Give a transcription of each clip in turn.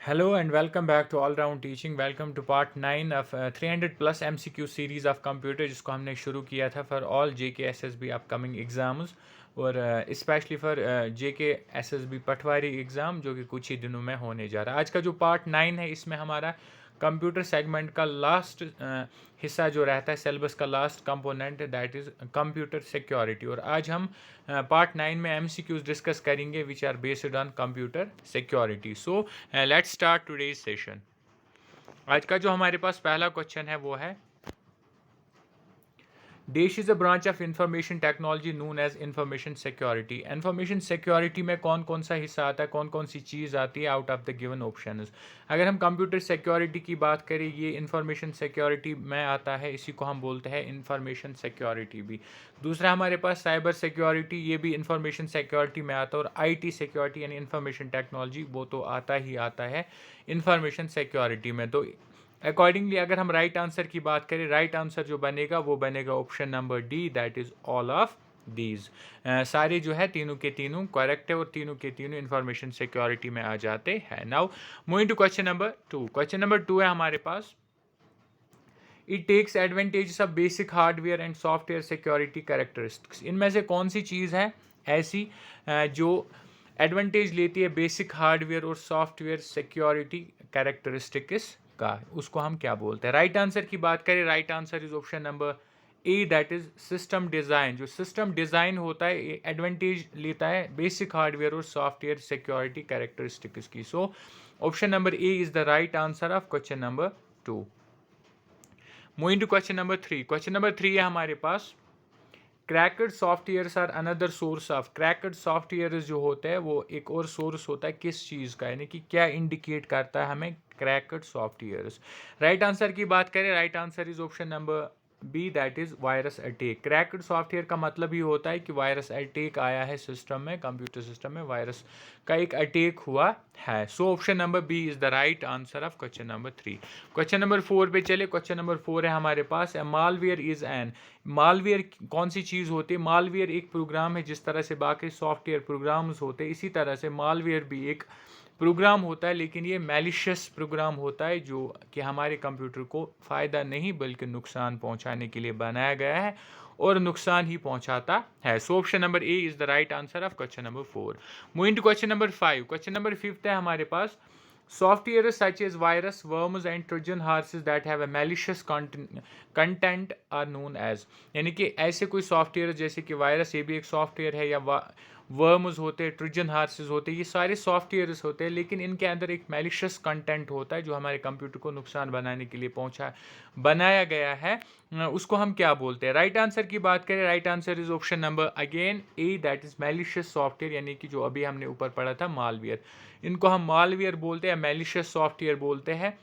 Hello and welcome back to All Round Teaching. Welcome to part 9 of 300 plus MCQ series of computer जिसको हमने शुरू किया था for all JK SSB upcoming exams और specially for JK SSB Patwari exam जो कि कुछ ही दिनों में होने जा रहा है। आज का जो पार्ट 9 है इसमें हमारा कंप्यूटर सेगमेंट का लास्ट हिस्सा जो रहता है सिलेबस का last component that is computer security और आज हम पार्ट 9 में MCQs डिस्कस करेंगे which are based on computer security. So let's start today's session. आज का जो हमारे पास पहला क्वेश्चन है वो है DISH is a branch of information technology known as information security. Information security में कौन कौन सा हिस्सा आता है, कौन कौन सी चीज़ आती है out of the given option. अगर हम कंप्यूटर सिक्योरिटी की बात करें ये इंफॉर्मेशन सिक्योरिटी में आता है, इसी को हम बोलते हैं इंफॉर्मेशन सिक्योरिटी भी। दूसरा हमारे पास साइबर सिक्योरिटी, ये भी इंफॉर्मेशन सिक्योरिटी में आता है। और IT सिक्योरिटी यानी इंफॉर्मेशन टेक्नोलॉजी वो तो आता ही आता है इंफॉर्मेशन सिक्योरिटी में। तो अकॉर्डिंगली अगर हम राइट आंसर की बात करें, राइट आंसर जो बनेगा वो बनेगा option number D, that is all of these. सारे जो है तीनों के तीनों करेक्ट है और तीनों के तीनों इंफॉर्मेशन सिक्योरिटी में आ जाते हैं। Now moving to question number 2। Question number 2 है हमारे पास, it takes advantages of basic hardware and software security characteristics. इनमें से कौन सी चीज़ है ऐसी जो एडवांटेज लेती है बेसिक हार्डवेयर और सॉफ्टवेयर सिक्योरिटी कैरेक्टरिस्टिक्स का, उसको हम क्या बोलते हैं। राइट आंसर की बात करें, right answer is option number A, that is system design. जो सिस्टम डिज़ाइन होता है ये एडवांटेज लेता है बेसिक हार्डवेयर और सॉफ्टवेयर सिक्योरिटी कैरेक्टरिस्टिक्स की। So option number A is the right answer of question number 2। Moving to question number 3। Question number 3 है हमारे पास, cracked softwares are another source of. Cracked softwares जो होते हैं वो एक और सोर्स होता है किस चीज़ का, यानी कि क्या इंडिकेट करता है हमें क्रैकड सॉफ्टवेयर्स। राइट आंसर की बात करें, right answer is option number B, that is virus attack. Cracked software का मतलब ही होता है कि वायरस अटैक आया है सिस्टम में, कंप्यूटर सिस्टम में वायरस का एक अटैक हुआ है। So option number B is the right answer of question number 3। Question number 4 पे चले। क्वेश्चन नंबर 4 है हमारे पास, मालवेयर इज एन। मालवेयर कौन सी चीज़ होती है? मालवेयर एक प्रोग्राम है, जिस तरह से बाकी सॉफ्टवेयर प्रोग्राम्स होते हैं इसी तरह से मालवेयर भी एक प्रोग्राम होता है, लेकिन ये मैलिशियस प्रोग्राम होता है जो कि हमारे कंप्यूटर को फ़ायदा नहीं बल्कि नुकसान पहुंचाने के लिए बनाया गया है और नुकसान ही पहुंचाता है। So option number A is the right answer of question number 4। Moving to question number 5। Question number 5 है हमारे पास, software such as virus, worms and trojan horses that have a malicious content are known as। यानी कि ऐसे कोई software जैसे कि virus, ये भी एक सॉफ्टवेयर है, या वर्म्स होते हैं, ट्रोजन हार्सेस होते हैं, ये सारे सॉफ्टवेयर्स होते हैं, लेकिन इनके अंदर एक मैलिशियस कंटेंट होता है जो हमारे कंप्यूटर को नुकसान बनाने के लिए बनाया गया है। उसको हम क्या बोलते हैं? राइट आंसर की बात करें, right answer is option number again A, that is malicious software, यानी कि जो अभी हमने ऊपर पढ़ा था मालवेयर। इनको हम मालवेयर बोलते हैं, मैलिशियस सॉफ्टवेयर बोलते हैं।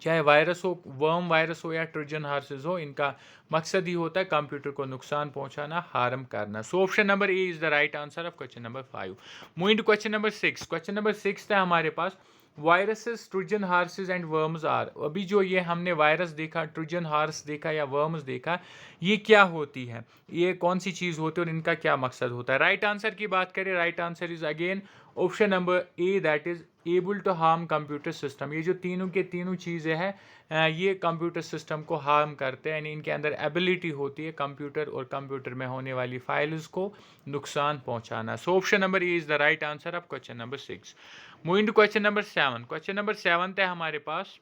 चाहे वायरस हो, वर्म वायरस हो या ट्रोजन हार्सेस हो, इनका मकसद ही होता है कंप्यूटर को नुकसान पहुंचाना, हार्म करना। So option number A is the right answer of question number 5। Moving to question number 6। Question number 6 है हमारे पास, viruses, Trojan horses and worms are. अभी जो ये हमने वायरस देखा, ट्रोजन हार्स देखा या वर्म्स देखा, ये क्या होती है, ये कौन सी चीज़ होती है और इनका क्या मकसद होता है। राइट आंसर की बात करें, right answer is again option number A, that is able to harm computer system. ये जो तीनों के तीनों चीज़ें हैं ये कंप्यूटर सिस्टम को हार्म करते हैं, यानी इनके अंदर एबिलिटी होती है कंप्यूटर और कंप्यूटर में होने वाली फाइल्स को नुकसान पहुंचाना। So option number A is the right answer of question number 6। Moving to question number 7। Question number 7 है हमारे पास,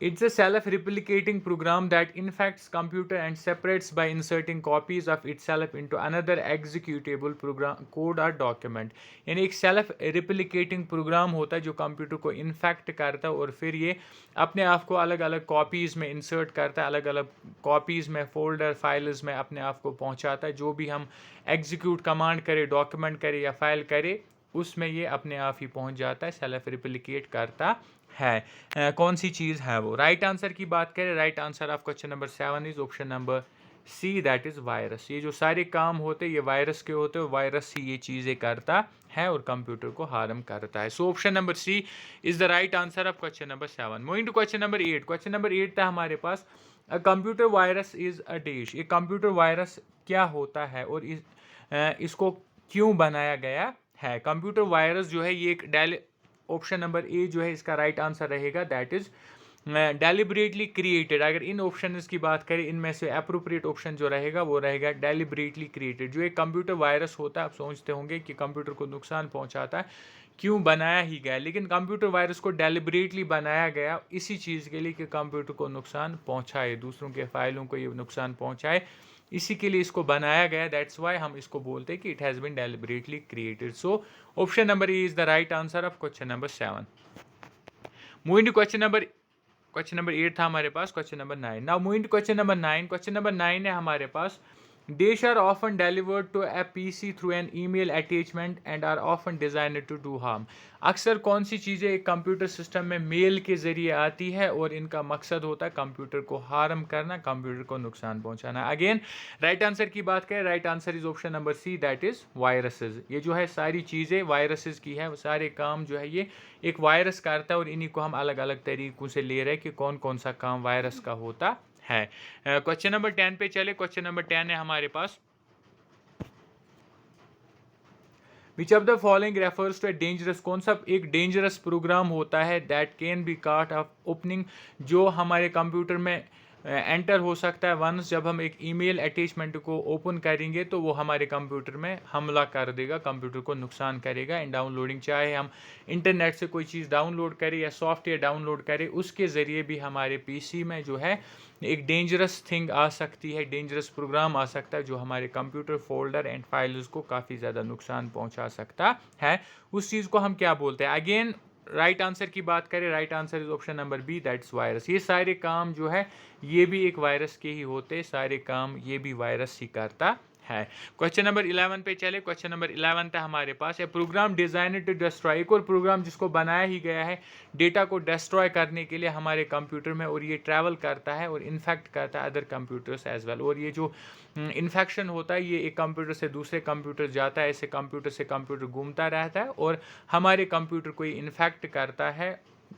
it's a self-replicating program that infects computer and separates by inserting copies of itself into another executable program code or document। यानी एक self replicating programme होता है जो computer को infect करता है और फिर ये अपने आप को अलग अलग कॉपीज़ में इंसर्ट करता है, अलग अलग कॉपीज़ में, फोल्डर फाइल्स में अपने आप को पहुंचाता है। जो भी हम एग्जीक्यूट कमांड करें, डॉक्यूमेंट करें या फाइल करें, उसमें ये अपने आप ही पहुंच जाता है, सेल्फ रिप्लिकेट करता है। कौन सी चीज़ है वो? राइट आंसर की बात करें, right answer of question number 7 is option number C, that is virus. ये जो सारे काम होते हैं ये वायरस के होते हैं, वायरस ही ये चीज़ें करता है और कंप्यूटर को हार्म करता है। So option number C is the right answer of question number 7। Moving to question number 8। Question number 8 था हमारे पास, a computer virus is a dash. ये कंप्यूटर वायरस क्या होता है और इसको क्यों बनाया गया है। कंप्यूटर वायरस जो है ये एक ऑप्शन नंबर ए जो है इसका राइट आंसर रहेगा, दैट इज डेलिबरेटली क्रिएटेड। अगर इन ऑप्शन की बात करें, इनमें से अप्रोप्रिएट ऑप्शन जो रहेगा वो रहेगा डेलिबरेटली क्रिएटेड। जो एक कंप्यूटर वायरस होता है, आप सोचते होंगे कि कंप्यूटर को नुकसान पहुंचाता है, क्यों बनाया ही गया, लेकिन कंप्यूटर वायरस को डेलिबरेटली बनाया गया इसी चीज़ के लिए कि कंप्यूटर को नुकसान पहुंचाए, दूसरों के फाइलों को ये नुकसान पहुंचाए, इसी के लिए इसको बनाया गया। दैट्स वाई हम इसको बोलते हैं कि it has been deliberately created. So option number A is the right answer of question number 7। Moving to question number 8 था हमारे पास, question number 9। Now moving to question number 9। Question number 9 है हमारे पास, Dish are often delivered to a PC through an email attachment and are often designed to do harm। अक्सर कौन सी चीज़ें एक computer system में मेल के ज़रिए आती है और इनका मकसद होता है कंप्यूटर को हार्म करना, कंप्यूटर को नुकसान पहुंचाना। अगेन राइट आंसर की बात करें, right answer is option number C, that is viruses. ये जो है सारी चीज़ें वायरसेस की है, सारे काम जो है ये एक वायरस करता है और इन्हीं को हम अलग अलग तरीक़ों से ले रहे हैं कि कौन कौन सा काम वायरस का होता है। क्वेश्चन नंबर 10 पे चले। क्वेश्चन नंबर 10 है हमारे पास, which of the following refers to a dangerous, कौन सा एक डेंजरस प्रोग्राम होता है that can be caught of opening, जो हमारे कंप्यूटर में एंटर हो सकता है वंस जब हम एक ईमेल अटैचमेंट को ओपन करेंगे तो वो हमारे कंप्यूटर में हमला कर देगा, कंप्यूटर को नुकसान करेगा इन डाउनलोडिंग। चाहे हम इंटरनेट से कोई चीज़ डाउनलोड करें या सॉफ्टवेयर डाउनलोड करें, उसके ज़रिए भी हमारे पीसी में जो है एक डेंजरस थिंग आ सकती है, डेंजरस प्रोग्राम आ सकता है जो हमारे कंप्यूटर फोल्डर एंड फाइल्स को काफ़ी ज़्यादा नुकसान पहुंचा सकता है। उस चीज़ को हम क्या बोलते हैं? अगेन राइट आंसर की बात करें, right answer is option number B, that's virus. ये सारे काम जो है ये भी एक वायरस के ही होते, सारे काम ये भी वायरस ही करता है। क्वेश्चन नंबर 11 पे चले। क्वेश्चन नंबर 11 था हमारे पास, ए प्रोग्राम डिजाइन टू डिस्ट्रॉय, एक और प्रोग्राम जिसको बनाया ही गया है डेटा को डिस्ट्रॉय करने के लिए हमारे कंप्यूटर में, और ये ट्रैवल करता है और इन्फेक्ट करता है अदर कंप्यूटर्स एज वेल। और ये जो इन्फेक्शन होता है ये एक कंप्यूटर से दूसरे कंप्यूटर जाता है, ऐसे कंप्यूटर से कंप्यूटर घूमता रहता है और हमारे कंप्यूटर को ये इन्फेक्ट करता है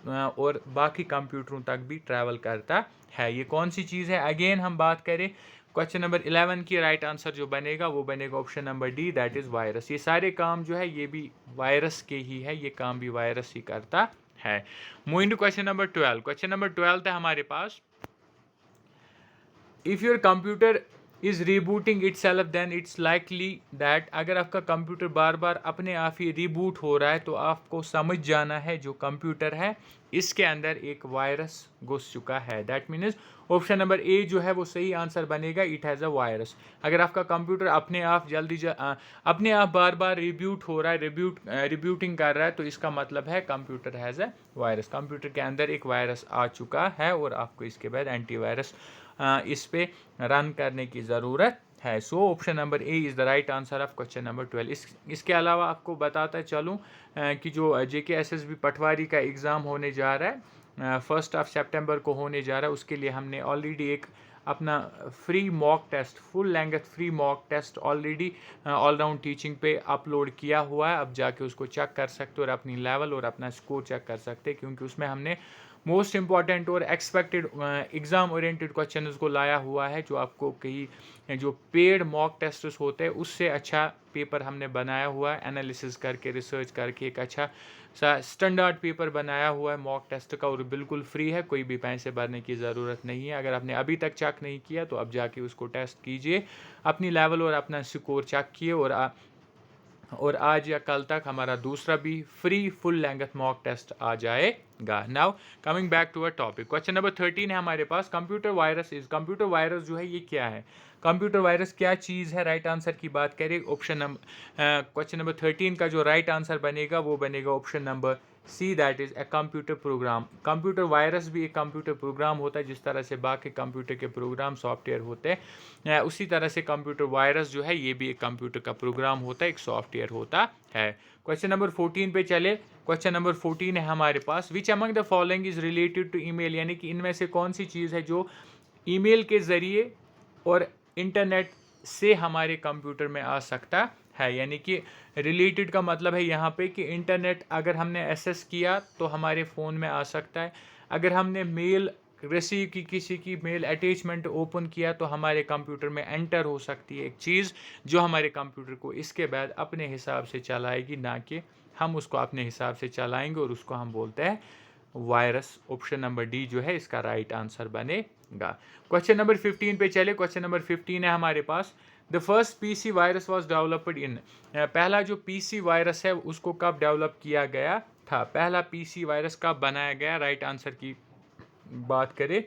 और बाकी कंप्यूटरों तक भी ट्रैवल करता है। ये कौन सी चीज़ है? अगेन हम बात करें क्वेश्चन नंबर 11 की, राइट आंसर जो बनेगा वो बनेगा option number D, that is virus. ये सारे काम जो है ये भी वायरस के ही है, ये काम भी वायरस ही करता है। Moving to question number 12। Question number 12 था हमारे पास, if your computer is rebooting itself then it's likely that, अगर आपका कंप्यूटर बार बार अपने आप ही रीबूट हो रहा है तो आपको समझ जाना है जो कंप्यूटर है इसके अंदर एक वायरस घुस चुका है। दैट मीन्स ऑप्शन नंबर ए जो है वो सही आंसर बनेगा, इट हैज़ अ वायरस। अगर आपका कंप्यूटर अपने आप अपने आप बार बार रिब्यूट हो रहा है, रिब्यूटिंग कर रहा है, तो इसका मतलब है computer has a virus, computer के अंदर एक वायरस आ चुका है और आपको इसके बाद एंटीवायरस इस पे रन करने की ज़रूरत है। So option number A is the right answer of question number 12। इसके अलावा आपको बताता चलूँ कि जो JKSSB पटवारी का एग्ज़ाम होने जा रहा है 1 सितंबर को होने जा रहा है, उसके लिए हमने ऑलरेडी एक अपना free mock test, full length free mock test already allround teaching पे अपलोड किया हुआ है। अब जाके उसको चेक कर सकते हो और अपनी लेवल और अपना स्कोर चेक कर सकते हैं, क्योंकि उसमें हमने मोस्ट इंपॉर्टेंट और एक्सपेक्टेड एग्ज़ाम ओरिएंटेड क्वेश्चन को लाया हुआ है, जो आपको कई जो पेड मॉक टेस्ट होते हैं उससे अच्छा पेपर हमने बनाया हुआ है, एनालिसिस करके रिसर्च करके एक अच्छा सा स्टैंडर्ड पेपर बनाया हुआ है मॉक टेस्ट का, और बिल्कुल फ्री है, कोई भी पैसे भरने की ज़रूरत नहीं है। अगर आपने अभी तक चेक नहीं किया तो अब जाके उसको टेस्ट कीजिए, अपनी लेवल और अपना स्कोर चेक किए, और आज या कल तक हमारा दूसरा भी free full length mock test आ जाएगा। Now coming back to a topic, question number 13 है हमारे पास, computer virus is, computer virus जो है ये क्या है, कंप्यूटर वायरस क्या चीज़ है? राइट आंसर की बात करें, ऑप्शन नंबर क्वेश्चन नंबर 13 का जो राइट आंसर बनेगा वो बनेगा option number C, that is a computer program. Computer virus भी एक कंप्यूटर प्रोग्राम होता है, जिस तरह से बाकी कंप्यूटर के प्रोग्राम सॉफ्टवेयर होते हैं उसी तरह से कंप्यूटर वायरस जो है ये भी एक कंप्यूटर का प्रोग्राम होता है, एक सॉफ्टवेयर होता है। क्वेश्चन नंबर 14 पे चले। क्वेश्चन नंबर 14 है हमारे पास, which among the following is related to email, यानी कि इनमें से कौन सी चीज़ है जो ईमेल के ज़रिए और इंटरनेट से हमारे कंप्यूटर में आ सकता है। यानी कि रिलेटेड का मतलब है यहाँ पे कि इंटरनेट अगर हमने एक्सेस किया तो हमारे फ़ोन में आ सकता है, अगर हमने मेल रिसीव की किसी की मेल अटैचमेंट ओपन किया तो हमारे कंप्यूटर में एंटर हो सकती है एक चीज़ जो हमारे कंप्यूटर को इसके बाद अपने हिसाब से चलाएगी, ना कि हम उसको अपने हिसाब से चलाएंगे, और उसको हम बोलते हैं वायरस। ऑप्शन नंबर डी जो है इसका राइट आंसर बनेगा। क्वेश्चन नंबर 15 पे चले। क्वेश्चन नंबर 15 है हमारे पास, the first PC virus was developed in, पहला जो पीसी वायरस है उसको कब डेवलप किया गया था, पहला पीसी वायरस कब बनाया गया। राइट आंसर की बात करें,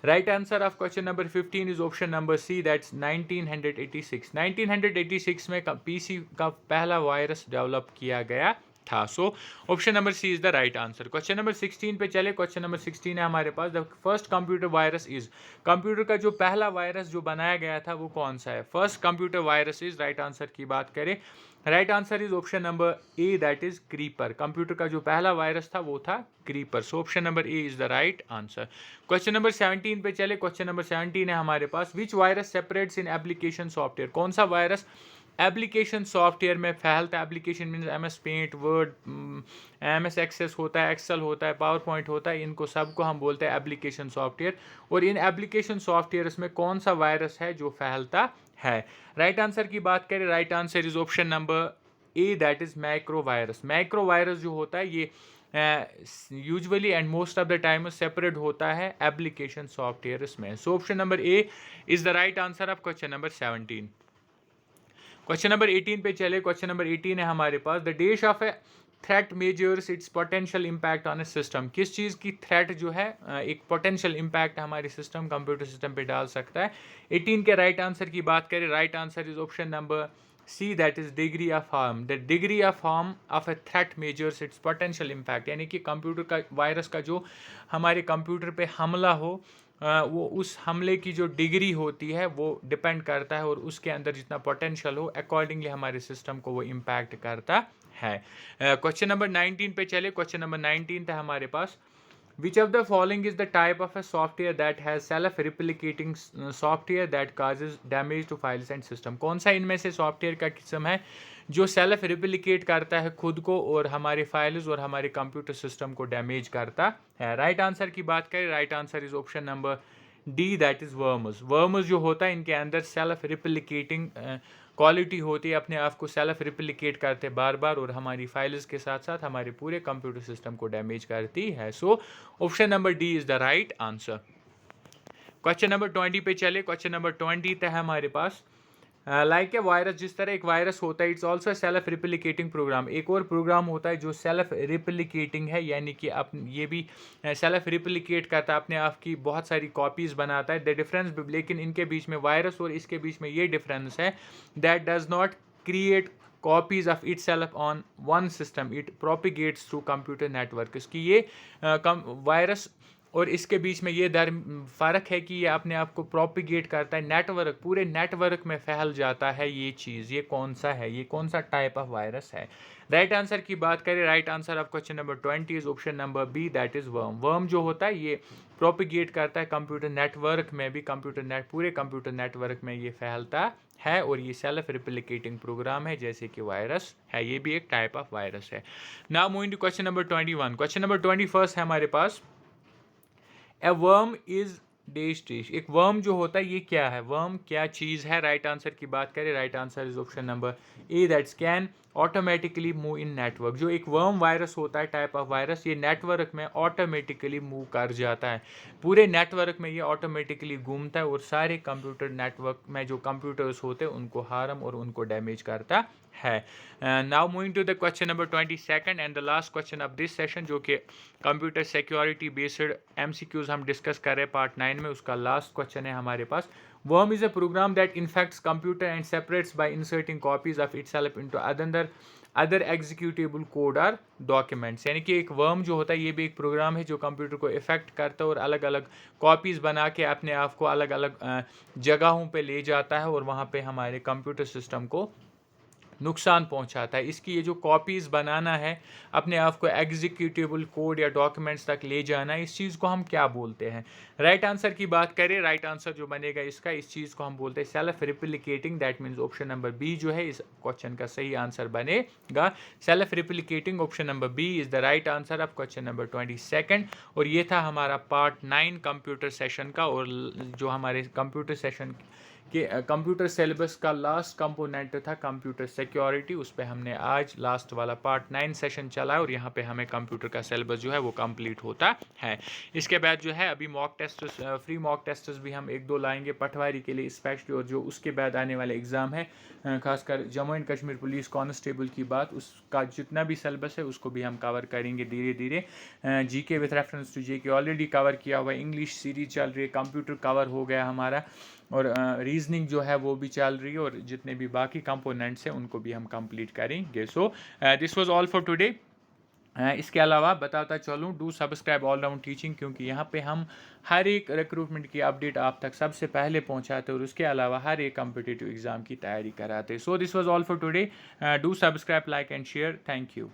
right answer of question number 15 is option number C, that's 1986। 1986 में पीसी का पहला वायरस डेवलप किया गया था। So option number C is the right answer. Question number 16 पे चले। क्वेश्चन नंबर 16 है हमारे पास, the first computer virus is, computer का जो पहला वायरस जो बनाया गया था वो कौन सा है। First computer virus is, right answer की बात करें, right answer is option number A, that is creeper. Computer का जो पहला वायरस था वो था creeper. So option number A is the right answer. Question number 17 पे चले। क्वेश्चन नंबर 17 है हमारे पास, which virus separates in application software, कौन सा वायरस एप्लीकेशन सॉफ्टवेयर में फैलता है। Application means M S paint, word, M S access होता है, एक्सेल होता है, पावर पॉइंट होता है, इनको सबको हम बोलते हैं एप्लीकेशन सॉफ्टवेयर। और इन एप्लीकेशन सॉफ्टवेयर में कौन सा वायरस है जो फैलता है। राइट आंसर की बात करें, right answer is option number A, that is micro virus. Micro virus जो होता है ये usually and most of the time separate होता है एप्लीकेशन सॉफ्टवेयर में। So option number A is the right answer of question number 17। Question number 18 पे चले। Question number 18 है हमारे पास, the dash of a threat measures its potential impact on a system, किस चीज़ की थ्रेट जो है एक पोटेंशियल इम्पैक्ट हमारे सिस्टम कंप्यूटर सिस्टम पे डाल सकता है। 18 के राइट आंसर की बात करें, right answer is option number C, that is degree of harm. The degree of harm of a threat measures its potential impact, यानी कि कंप्यूटर का वायरस का जो हमारे कंप्यूटर पे हमला हो वो उस हमले की जो डिग्री होती है वो डिपेंड करता है, और उसके अंदर जितना पोटेंशियल हो अकॉर्डिंगली हमारे सिस्टम को वो इम्पैक्ट करता है। क्वेश्चन नंबर 19 पे चले। क्वेश्चन नंबर 19 था हमारे पास, which of the following is the type of a software that has self replicating software that causes damage to files and system, कौन सा इनमें से सॉफ्टवेयर का किस्म है जो सेल्फ रिप्लिकेट करता है खुद को और हमारे फाइल्स और हमारे कंप्यूटर सिस्टम को डैमेज करता है। राइट आंसर की बात करें, right answer is option number D, that is worms. Worms जो होता है इनके अंदर सेल्फ रिप्लिकेटिंग क्वालिटी होती है, अपने आप को सेल्फ रिप्लिकेट करते बार बार, और हमारी फाइल्स के साथ साथ हमारे पूरे कंप्यूटर सिस्टम को डैमेज करती है। So option number D is the right answer. Question number 20 पे चले। क्वेश्चन नंबर 20 है हमारे पास, लाइक ए वायरस, जिस तरह एक वायरस होता है, its also self replicating program, एक और प्रोग्राम होता है जो सेल्फ रिप्लिकेटिंग है, यानी कि ये भी सेल्फ रिप्लिकेट करता है, अपने आप की बहुत सारी कॉपीज़ बनाता है। द डिफरेंस, लेकिन इनके बीच में, वायरस और इसके बीच में ये डिफरेंस है, that does not create copies of itself on one system, it propagates through computer network. इसकी ये वायरस और इसके बीच में ये फ़र्क है कि ये अपने आप को प्रोपिगेट करता है, नेटवर्क, पूरे नेटवर्क में फैल जाता है ये चीज़। ये कौन सा है, ये कौन सा टाइप ऑफ वायरस है। राइट आंसर की बात करें, right answer of question number 20 is option number B, that is worm. Worm जो होता है ये प्रोपिगेट करता है कंप्यूटर नेटवर्क में भी, पूरे कंप्यूटर नेटवर्क में ये फैलता है, और ये सेल्फ रिप्लिकेटिंग प्रोग्राम है जैसे कि वायरस है, ये भी एक टाइप ऑफ वायरस है। Now moving to question number 21। Question number 21 है हमारे पास, a worm is dash dash, एक वर्म जो होता है ये क्या है, वर्म क्या चीज़ है। राइट आंसर की बात करें, right answer is option number A, that's can automatically move in network. जो एक वर्म वायरस होता है, टाइप ऑफ वायरस, ये नेटवर्क में ऑटोमेटिकली मूव कर जाता है, पूरे नेटवर्क में ये ऑटोमेटिकली घूमता है, और सारे कंप्यूटर नेटवर्क में जो कंप्यूटर्स होते हैं उनको हार्म और उनको डैमेज करता है। Now moving to the question number 22 and the last question of this session, जो कि कंप्यूटर सिक्योरिटी बेस्ड MCQs हम डिस्कस कर रहे हैं पार्ट 9 में, उसका लास्ट क्वेश्चन है हमारे पास। Worm is a program that infects computer and separates by inserting copies of itself into other executable code और डॉक्यूमेंट्स, यानी कि एक वर्म जो होता है ये भी एक प्रोग्राम है जो कंप्यूटर को इफेक्ट करता है और अलग अलग कॉपीज़ बना के अपने आप को अलग अलग जगहों पे ले जाता है, और वहाँ पे हमारे कंप्यूटर सिस्टम को नुकसान पहुंचाता है। इसकी ये जो कॉपीज़ बनाना है, अपने आप को एग्जीक्यूटेबल कोड या डॉक्यूमेंट्स तक ले जाना, इस चीज़ को हम क्या बोलते हैं? राइट आंसर की बात करें, राइट आंसर जो बनेगा इसका, इस चीज़ को हम बोलते हैं self replicating. That means option number B जो है इस क्वेश्चन का सही आंसर बनेगा। Self replicating, option number B is the right answer of question number 22। और ये था हमारा पार्ट 9 कंप्यूटर सेशन का। और जो हमारे कंप्यूटर सेशन कि कंप्यूटर सिलेबस का लास्ट कंपोनेंट था कंप्यूटर सिक्योरिटी, उस पर हमने आज लास्ट वाला पार्ट 9 सेशन चला है और यहाँ पे हमें कंप्यूटर का सिलेबस जो है वो कंप्लीट होता है। इसके बाद जो है अभी mock test, free mock tests भी हम 1-2 लाएंगे पटवारी के लिए स्पेशली, और जो उसके बाद आने वाले एग्ज़ाम है खासकर Jammu and Kashmir police constable की बात, उसका जितना भी सिलेबस है उसको भी हम कवर करेंगे धीरे धीरे। GK with reference to GK already cover किया हुआ है, इंग्लिश सीरीज चल रही है, कंप्यूटर कवर हो गया हमारा, और रीजनिंग जो है वो भी चल रही है, और जितने भी बाकी कंपोनेंट्स हैं उनको भी हम कंप्लीट करेंगे। So this was all for today. इसके अलावा बताता चलूँ, do subscribe all round teaching, क्योंकि यहाँ पे हम हर एक रिक्रूटमेंट की अपडेट आप तक सबसे पहले पहुँचाते हैं और उसके अलावा हर एक कम्पिटिटिव एग्ज़ाम की तैयारी कराते हैं। So this was all for today. Do subscribe, like and share. Thank you.